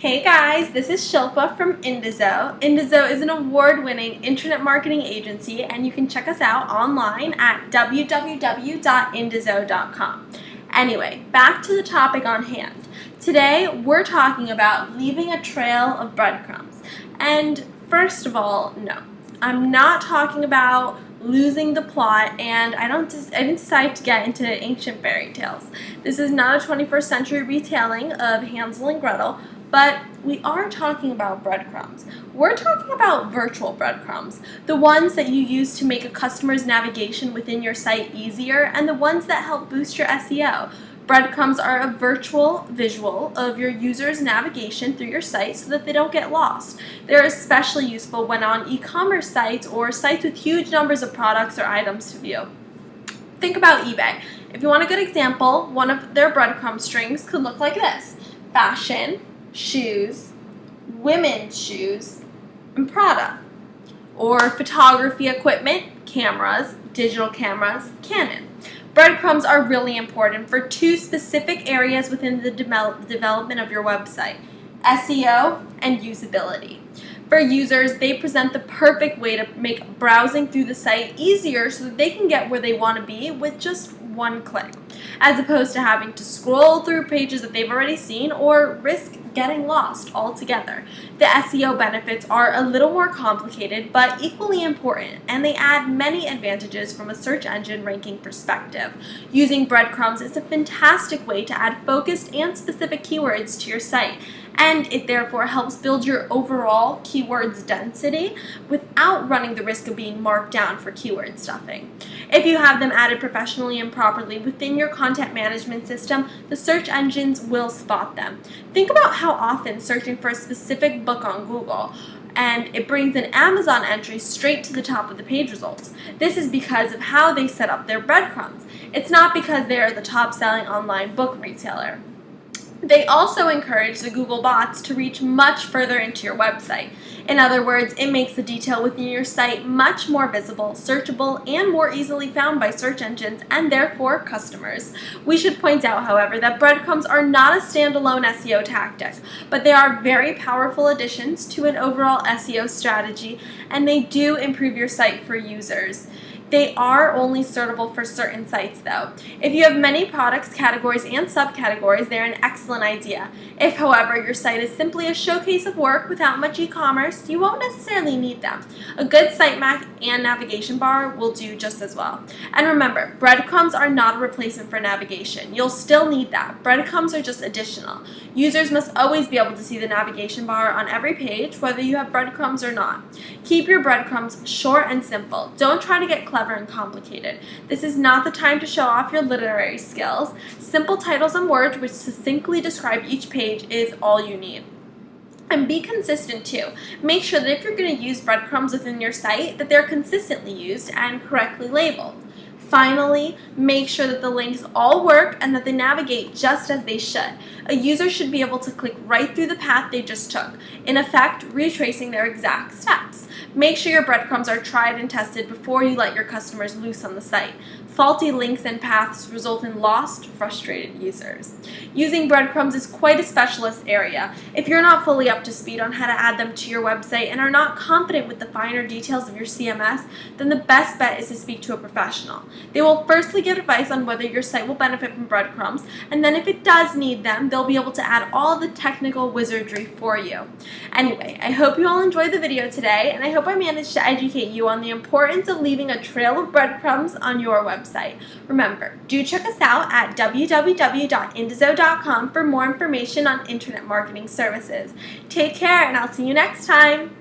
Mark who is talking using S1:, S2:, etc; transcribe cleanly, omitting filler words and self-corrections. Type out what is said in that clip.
S1: Hey guys, this is Shilpa from Indizo. Indizo is an award-winning internet marketing agency, and you can check us out online at www.indizo.com. Anyway, back to the topic on hand. Today, we're talking about leaving a trail of breadcrumbs. And first of all, no, I'm not talking about losing the plot, and I didn't decide to get into ancient fairy tales. This is not a 21st century retelling of Hansel and Gretel, but we are talking about breadcrumbs. We're talking about virtual breadcrumbs, the ones that you use to make a customer's navigation within your site easier, and the ones that help boost your SEO. Breadcrumbs are a virtual visual of your user's navigation through your site so that they don't get lost. They're especially useful when on e-commerce sites or sites with huge numbers of products or items to view. Think about eBay. If you want a good example, one of their breadcrumb strings could look like this: fashion, shoes, women's shoes, and Prada. Or photography equipment, cameras, digital cameras, Canon. Breadcrumbs are really important for two specific areas within the development of your website: SEO and usability. For users, they present the perfect way to make browsing through the site easier so that they can get where they want to be with just one click, as opposed to having to scroll through pages that they've already seen or risk getting lost altogether. The SEO benefits are a little more complicated but equally important, and they add many advantages from a search engine ranking perspective. Using breadcrumbs is a fantastic way to add focused and specific keywords to your site, and it therefore helps build your overall keywords density without running the risk of being marked down for keyword stuffing. If you have them added professionally and properly within your content management system, the search engines will spot them. Think about how often searching for a specific book on Google and it brings an Amazon entry straight to the top of the page results. This is because of how they set up their breadcrumbs. It's not because they are the top-selling online book retailer. They also encourage the Google bots to reach much further into your website. In other words, it makes the detail within your site much more visible, searchable, and more easily found by search engines and therefore customers. We should point out, however, that breadcrumbs are not a standalone SEO tactic, but they are very powerful additions to an overall SEO strategy, and they do improve your site for users. They are only suitable for certain sites, though. If you have many products, categories, and subcategories, they're an excellent idea. If, however, your site is simply a showcase of work without much e-commerce, you won't necessarily need them. A good sitemap and navigation bar will do just as well. And remember, breadcrumbs are not a replacement for navigation. You'll still need that. Breadcrumbs are just additional. Users must always be able to see the navigation bar on every page, whether you have breadcrumbs or not. Keep your breadcrumbs short and simple. Don't try to get clever and complicated. This is not the time to show off your literary skills. Simple titles and words which succinctly describe each page is all you need. And be consistent too. Make sure that if you're going to use breadcrumbs within your site, that they're consistently used and correctly labeled. Finally, make sure that the links all work and that they navigate just as they should. A user should be able to click right through the path they just took, in effect, retracing their exact steps. Make sure your breadcrumbs are tried and tested before you let your customers loose on the site. Faulty links and paths result in lost, frustrated users. Using breadcrumbs is quite a specialist area. If you're not fully up to speed on how to add them to your website and are not confident with the finer details of your CMS, then the best bet is to speak to a professional. They will firstly give advice on whether your site will benefit from breadcrumbs, and then if it does need them, they'll be able to add all the technical wizardry for you. Anyway, I hope you all enjoyed the video today, and I hope I managed to educate you on the importance of leaving a trail of breadcrumbs on your website. Remember, do check us out at www.indizo.com for more information on internet marketing services. Take care, and I'll see you next time.